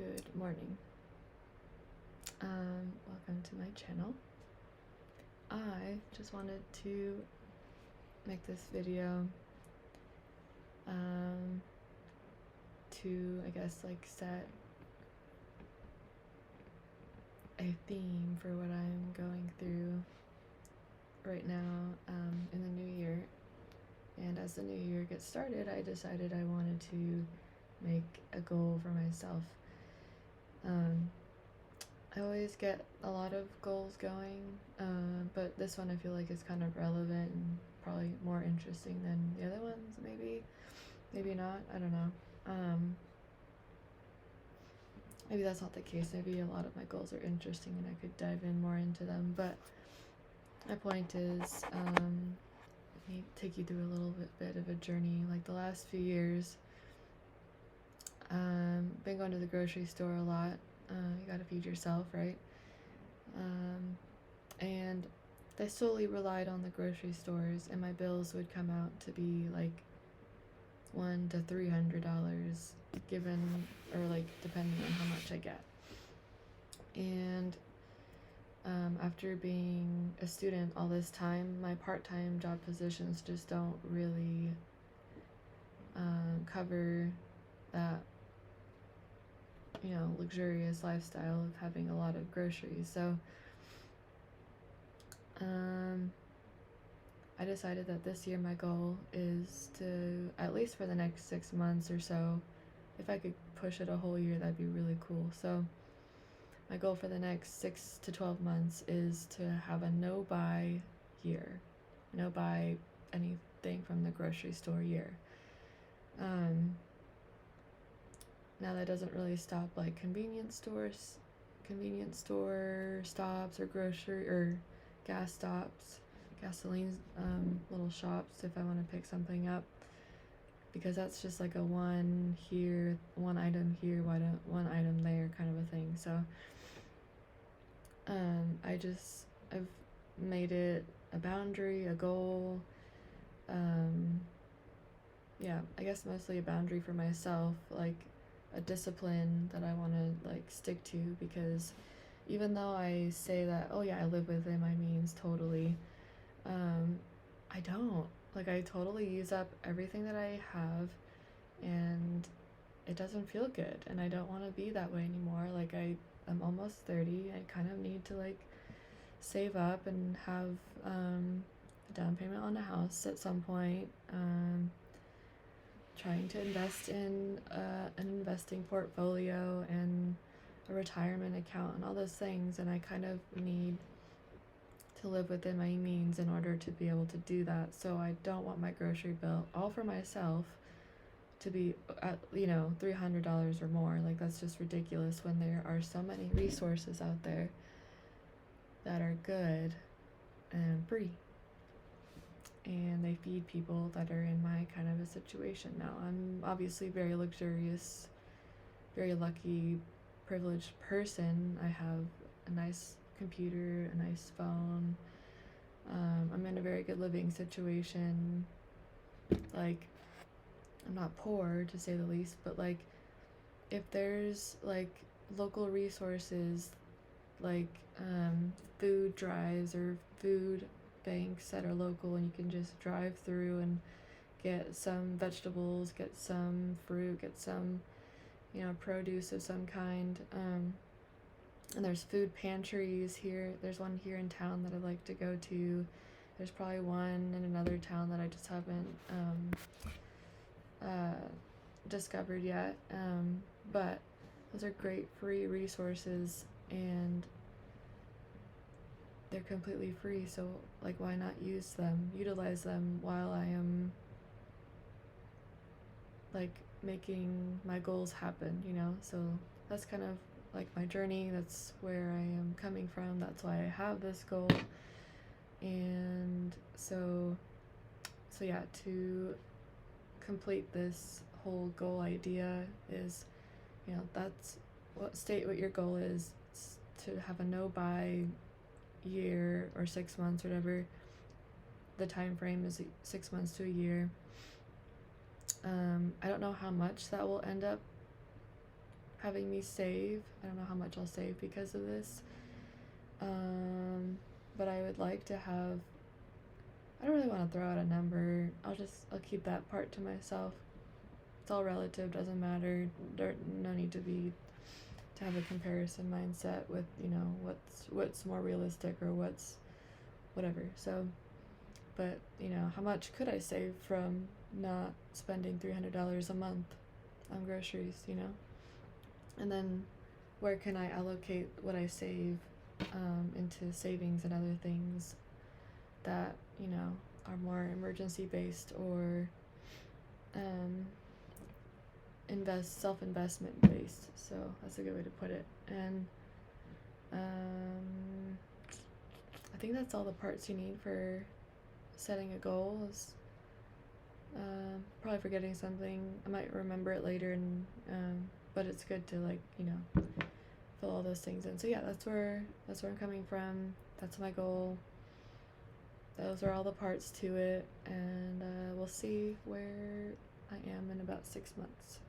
Good morning. Welcome to my channel. I just wanted to make this video to, I guess, like set a theme for what I'm going through right now in the new year. And as the new year gets started, I decided I wanted to make a goal for myself. I always get a lot of goals going, but this one I feel like is kind of relevant and probably more interesting than the other ones, maybe not, I don't know. Maybe that's not the case. Maybe a lot of my goals are interesting and I could dive in more into them, but my point is, let me take you through a little bit of a journey. Like the last few years, been going to the grocery store a lot. You gotta feed yourself, right? And I solely relied on the grocery stores, and my bills would come out to be like $100 to $300, given, or like depending on how much I get. And after being a student all this time, my part-time job positions just don't really cover that, luxurious lifestyle of having a lot of groceries. So I decided that this year my goal is to, at least for the next 6 months or so, if I could push it a whole year, that'd be really cool. So my goal for the next 6 to 12 months is to have a no-buy year. No buy anything from the grocery store year. Now that doesn't really stop like convenience store stops, or grocery or gas stops, gasoline little shops if I want to pick something up, because that's just like a one item here, one item there kind of a thing. So I've made it a boundary, a goal, I guess mostly a boundary for myself, like a discipline that I want to like stick to, because even though I say that, oh yeah, I live within my means totally, I don't. Like, I totally use up everything that I have, and it doesn't feel good, and I don't want to be that way anymore. Like, I'm almost 30. I kind of need to like save up and have a down payment on a house at some point. Trying to invest in an investing portfolio and a retirement account and all those things, and I kind of need to live within my means in order to be able to do that. So I don't want my grocery bill, all for myself, to be at $300 or more. Like, that's just ridiculous when there are so many resources out there that are good and free, and they feed people that are in my kind of a situation. Now, I'm obviously very luxurious, very lucky, privileged person. I have a nice computer, a nice phone. I'm in a very good living situation. Like, I'm not poor, to say the least, but like, if there's like local resources, like food drives or food banks that are local, and you can just drive through and get some vegetables, get some fruit, get some produce of some kind, and there's food pantries here. There's one here in town that I like to go to. There's probably one in another town that I just haven't discovered yet, but those are great free resources, and they're completely free. So like, why not utilize them while I am like making my goals happen, So that's kind of like my journey. That's where I am coming from. That's why I have this goal. And so yeah, to complete this whole goal idea is, that's state what your goal is. It's to have a no buy year, or 6 months, whatever the time frame is, 6 months to a year. I don't know how much that will end up having me save. I don't know how much I'll save because of this. But I would like to have, I don't really want to throw out a number. I'll keep that part to myself. It's all relative, doesn't matter. No need to have a comparison mindset with, what's more realistic or what's whatever. So, but, how much could I save from not spending $300 a month on groceries, And then where can I allocate what I save into savings and other things that, are more emergency based or self-investment based. So that's a good way to put it. And I think that's all the parts you need for setting a goal. Is probably forgetting something. I might remember it later, and but it's good to fill all those things in. So yeah, that's where I'm coming from. That's my goal. Those are all the parts to it, and we'll see where I am in about 6 months.